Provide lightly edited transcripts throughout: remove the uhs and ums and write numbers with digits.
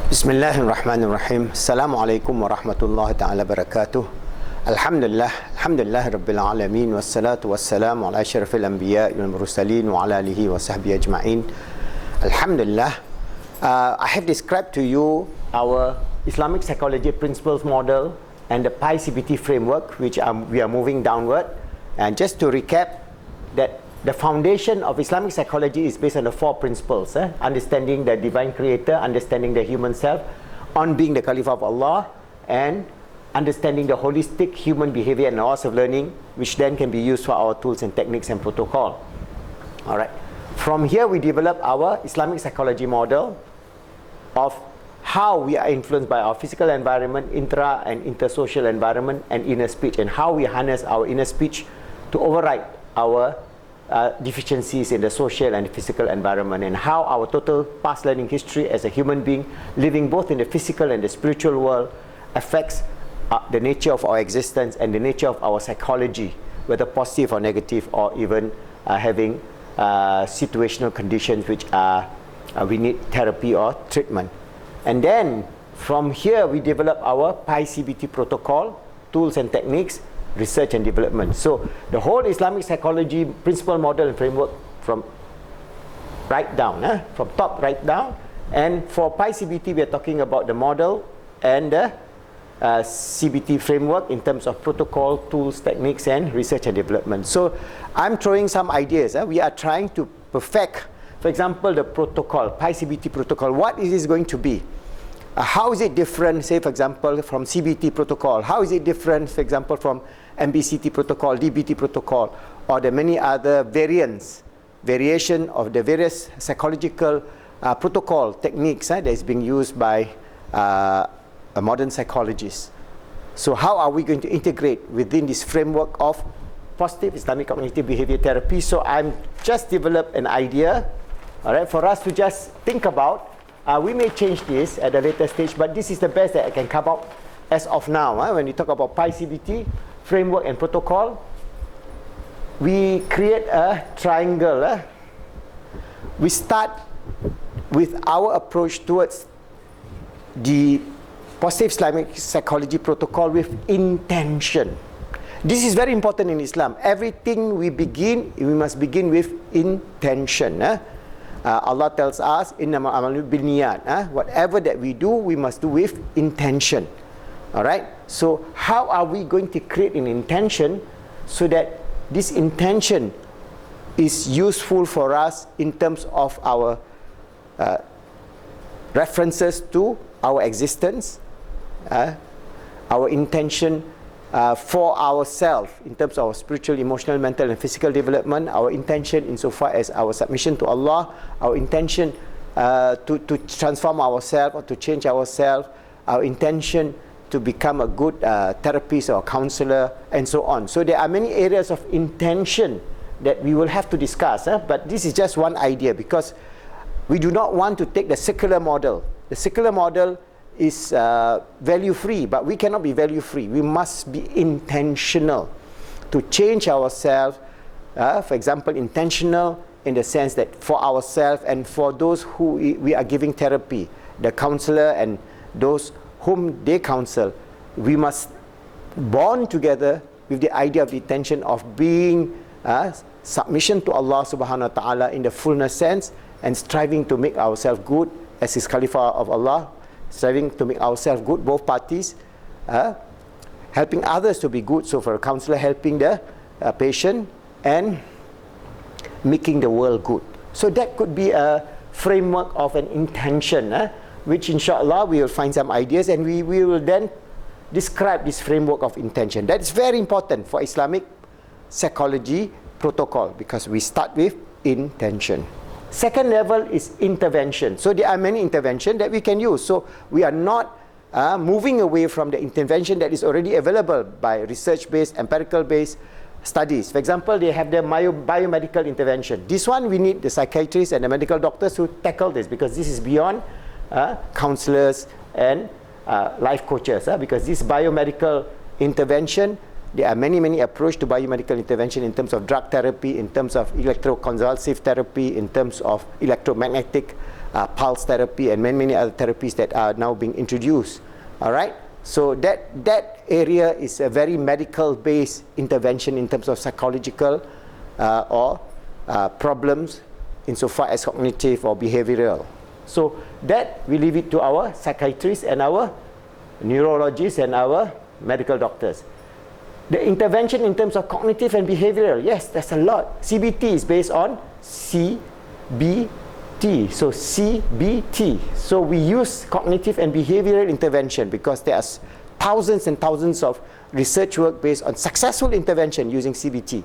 Bismillahirrahmanirrahim. Assalamualaikum warahmatullahi ta'ala barakatuh. Alhamdulillah rabbil alamin, wassalatu wassalamu ala asyrafil anbiya wal mursalin wa ala alihi wa sahbihi ajma'in. Alhamdulillah, I have described to you our Islamic psychology principles model and the PI-CBT framework, which we are moving downward. And just to recap, that the foundation of Islamic psychology is based on the four principles: understanding the divine creator, understanding the human self, on being the Caliph of Allah, and understanding the holistic human behavior and laws of learning, which then can be used for our tools and techniques and protocol. Alright. From here we develop our Islamic psychology model of how we are influenced by our physical environment, intra and intersocial environment, and inner speech, and how we harness our inner speech to override our deficiencies in the social and physical environment, and how our total past learning history as a human being living both in the physical and the spiritual world affects the nature of our existence and the nature of our psychology, whether positive or negative, or even having situational conditions which we need therapy or treatment. And then from here we develop our PI-CBT protocol, tools and techniques, research and development. So the whole Islamic psychology principle model and framework from right down, from top right down. And for PI-CBT we are talking about the model and the CBT framework in terms of protocol, tools, techniques and research and development. So I'm throwing some ideas. We are trying to perfect, for example, the protocol, PI-CBT protocol. What is this going to be? How is it different, say for example, from CBT protocol? How is it different, for example, from MBCT protocol, DBT protocol, or the many other variation of the various psychological protocol techniques that is being used by a modern psychologist? So how are we going to integrate within this framework of positive Islamic cognitive behavior therapy? So I'm just developed an idea, all right, for us to just think about. We may change this at a later stage, but this is the best that I can come up as of now. When we talk about PI-CBT framework and protocol, we create a triangle. We start with our approach towards the positive Islamic psychology protocol with intention. This is very important in Islam. Everything we must begin with intention. Allah tells us, "Innamal a'malu binniyat." Whatever that we do, we must do with intention. Alright? So how are we going to create an intention so that this intention is useful for us in terms of our references to our existence, our intention for ourselves in terms of our spiritual, emotional, mental and physical development, our intention insofar as our submission to Allah, our intention to transform ourselves or to change ourselves, our intention to become a good therapist or counselor, and so on. So there are many areas of intention that we will have to discuss, but this is just one idea, because we do not want to take the secular model. The secular model is value free, but we cannot be value free. We must be intentional to change ourselves. For example, intentional in the sense that for ourselves and for those who we are giving therapy, the counselor and those whom they counsel, we must bond together with the idea of the intention of being submission to Allah subhanahu wa ta'ala in the fullness sense, and striving to make ourselves good as His Khalifa of Allah, striving to make ourselves good, both parties, helping others to be good. So for a counselor, helping the patient and making the world good. So that could be a framework of an intention, which inshallah we will find some ideas, and we will then describe this framework of intention. That is very important for Islamic psychology protocol, because we start with intention. Second level is intervention. So there are many interventions that we can use. So we are not moving away from the intervention that is already available by research-based, empirical-based studies. For example, they have the biomedical intervention. This one we need the psychiatrists and the medical doctors who tackle this, because this is beyond counselors and life coaches, because this biomedical intervention, there are many approaches to biomedical intervention in terms of drug therapy, in terms of electroconvulsive therapy, in terms of electromagnetic pulse therapy, and many other therapies that are now being introduced. All right. So that area is a very medical-based intervention in terms of psychological or problems insofar as cognitive or behavioral. So that we leave it to our psychiatrists and our neurologists and our medical doctors. The intervention in terms of cognitive and behavioral, yes, there's a lot. CBT is based on CBT. So CBT. So we use cognitive and behavioral intervention because there are thousands and thousands of research work based on successful intervention using CBT.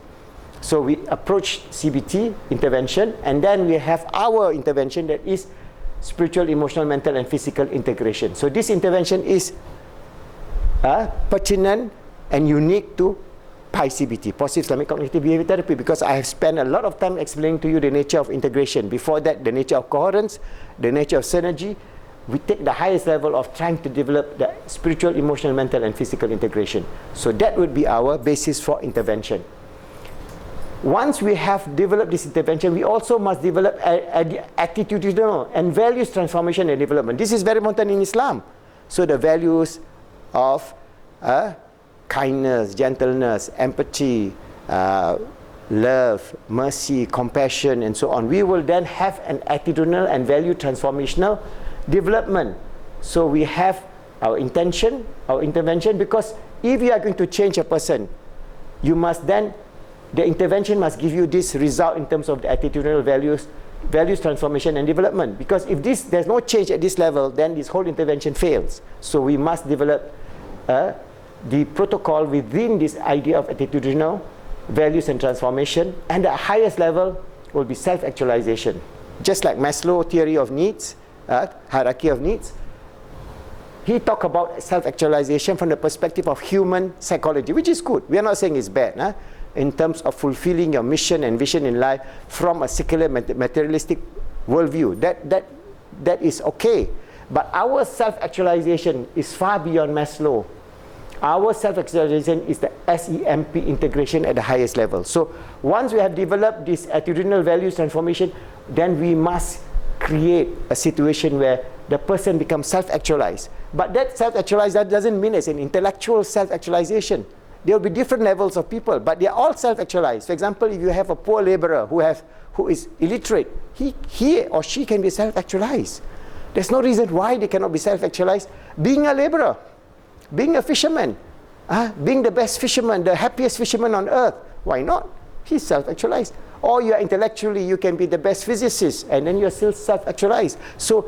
So we approach CBT intervention, and then we have our intervention that is spiritual, emotional, mental, and physical integration. So this intervention is pertinent and unique to PICBT, Positive Islamic Cognitive Behavior Therapy, because I have spent a lot of time explaining to you the nature of integration. Before that, the nature of coherence, the nature of synergy. We take the highest level of trying to develop the spiritual, emotional, mental, and physical integration. So that would be our basis for intervention. Once we have developed this intervention, we also must develop attitudinal and values transformation and development. This is very important in Islam. So the values of kindness, gentleness, empathy, love, mercy, compassion, and so on. We will then have an attitudinal and value transformational development. So we have our intention, our intervention, because if you are going to change a person, you must then, the intervention must give you this result in terms of the attitudinal values transformation and development. Because if there's no change at this level, then this whole intervention fails. So we must develop the protocol within this idea of attitudinal values and transformation, and the highest level will be self-actualization. Just like Maslow theory of needs, hierarchy of needs, he talked about self-actualization from the perspective of human psychology, which is good. We are not saying it's bad, in terms of fulfilling your mission and vision in life from a secular materialistic worldview. That is okay. But our self-actualization is far beyond Maslow. Our self-actualization is the SEMP integration at the highest level. So once we have developed this attitudinal values transformation, then we must create a situation where the person becomes self-actualized. But that self-actualized, that doesn't mean it's an intellectual self-actualization. There will be different levels of people, but they are all self-actualized. For example, if you have a poor laborer who is illiterate, he or she can be self-actualized. There's no reason why they cannot be self-actualized. Being a laborer, being a fisherman, being the best fisherman, the happiest fisherman on earth, why not? He's self-actualized. Or you are intellectually, you can be the best physicist, and then you're still self-actualized. So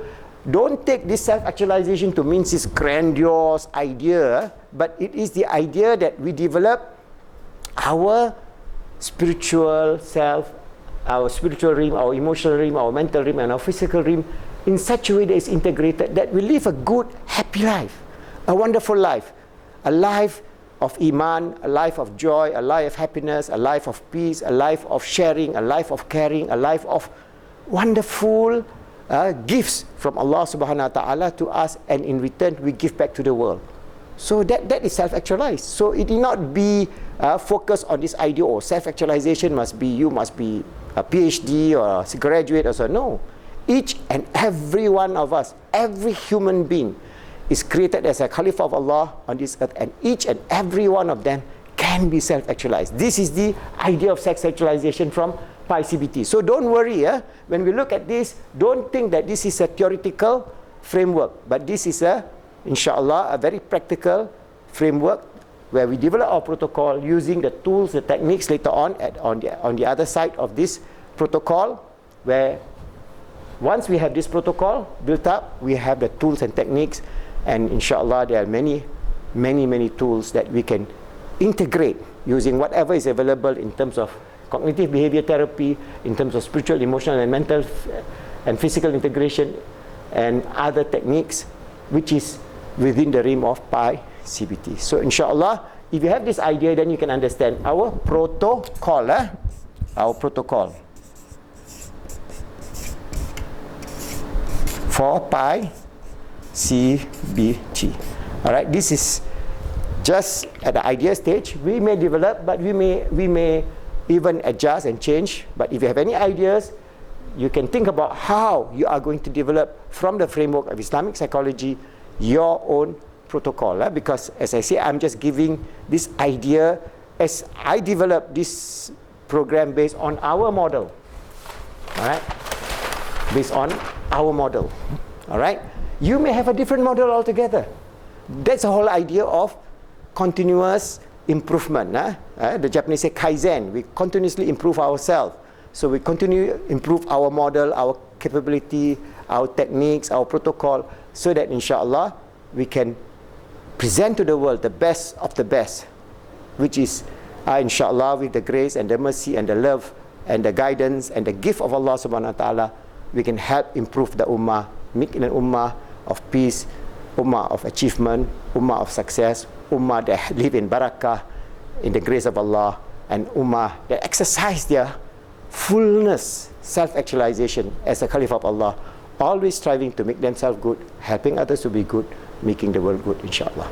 don't take this self-actualization to mean this grandiose idea, but it is the idea that we develop our spiritual self, our spiritual realm, our emotional realm, our mental realm, and our physical realm in such a way that is integrated, that we live a good, happy life, a wonderful life, a life of iman, a life of joy, a life of happiness, a life of peace, a life of sharing, a life of caring, a life of wonderful gifts from Allah subhanahu wa ta'ala to us, and in return we give back to the world. So that is self-actualized. So it need not be focused on this idea, or self-actualization must be, you must be a PhD or a graduate or so. No. Each and every one of us, every human being is created as a Khalifa of Allah on this earth, and each and every one of them can be self-actualized. This is the idea of self-actualization from PICBT. So don't worry, when we look at this, don't think that this is a theoretical framework, but this is inshallah, a very practical framework where we develop our protocol using the tools, the techniques later on on the other side of this protocol, where once we have this protocol built up, we have the tools and techniques, and inshallah there are many tools that we can integrate using whatever is available in terms of cognitive behavior therapy, in terms of spiritual, emotional, and mental and physical integration, and other techniques which is within the realm of PICBT. So inshallah, if you have this idea, then you can understand our protocol. Our protocol for PICBT. Alright, this is just at the idea stage. We may develop, but we may even adjust and change. But if you have any ideas, you can think about how you are going to develop from the framework of Islamic psychology your own protocol. Because as I say, I'm just giving this idea as I develop this program based on our model. All right? Based on our model. All right? You may have a different model altogether. That's the whole idea of continuous improvement. The Japanese say kaizen. We continuously improve ourselves. So we continue to improve our model, our capability, our techniques, our protocol, so that inshallah we can present to the world the best of the best, which is inshallah with the grace and the mercy and the love and the guidance and the gift of Allah subhanahu wa ta'ala, we can help improve the ummah, make an ummah of peace, ummah of achievement, ummah of success, ummah that live in barakah, in the grace of Allah, and ummah that exercise their fullness, self-actualization as a Caliph of Allah, always striving to make themselves good, helping others to be good, making the world good, inshallah.